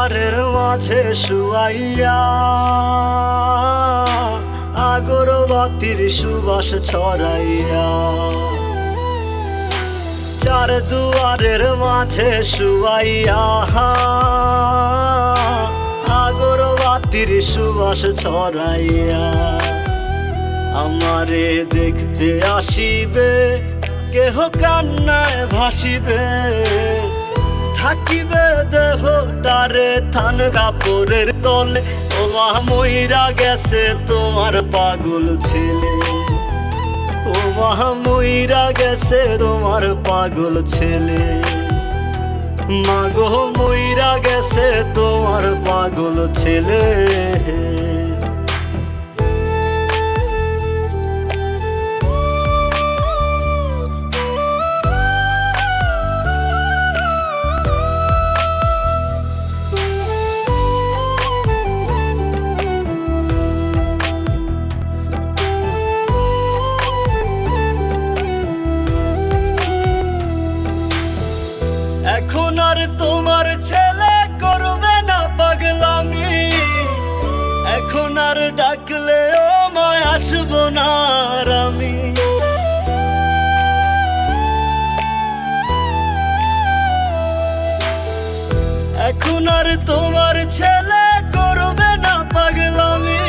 দুয়ারের মাঝে শুয়াইয়া আগরবাতির সুবাস ছড়াইয়া, চার দুয়ারের মাঝে শুয়াইয়া আগরবাতির সুবাস ছড়াইয়া, আমারে দেখতে আসিবে কেহ কান্নায় ভাসিবে, থাকিবে দেহটারে থান কাপড়ের তলে। ও মা মইরা গেছে তোমার পাগল ছেলে, ও মা মইরা গেছে তোমার পাগল ছেলে, মাগো মইরা গেছে তোমার পাগল ছেলে। এখন আর তোমার ছেলে করবে না পাগলামি, এখন আর ডাকলেও মায় আসবো না আর আমি। এখন আর তোমার ছেলে করবে না পাগলামি,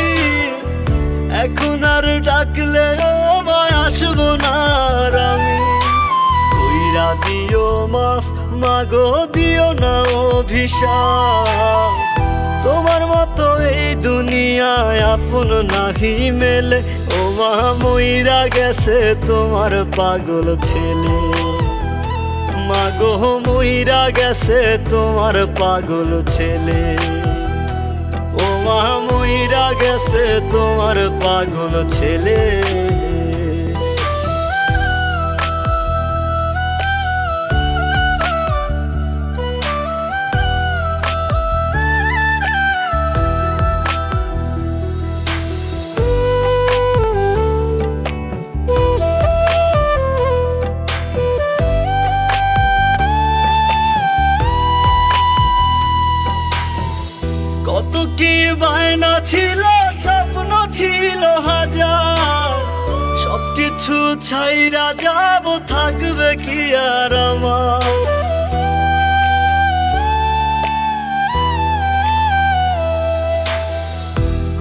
এখন আর ডাকলেও মায় আসবো না আর আমি। কইরা দিও মাফ মাগো, দিও না অভিশাপ, তোমার মতো এই দুনিয়ায় আপন নাহি মেলে। ও মা মইরা গেছে তোমার পাগল ছেলে, মাগো মইরা গেছে তোমার পাগল ছেলে, ও মা মইরা গেছে তোমার পাগল ছেলে। কত কি বায়না ছিল, স্বপ্ন ছিল হাজার, সবকিছু ছাইরা যাব, থাকবে কি আর আমার।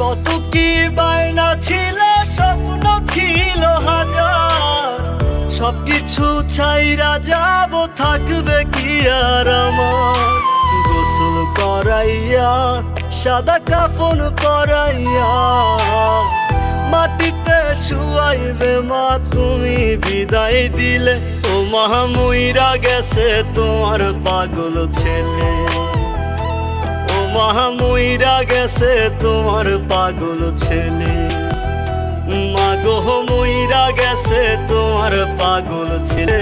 কত কি বায়না ছিল, স্বপ্ন ছিল হাজার, সবকিছু ছাইরা যাব, থাকবে কি আর আমার। গোসল করাইয়া সাদা কাফন পরাইয়া মাটিতে শুয়াইবে মা তুমি বিদায় দিলে। ও মা মইরা গেছে তোমার পাগল ছেলে, ও মা মইরা গেছে তোমার পাগল ছেলে, মাগো মইরা গেছে তোমার পাগল ছেলে।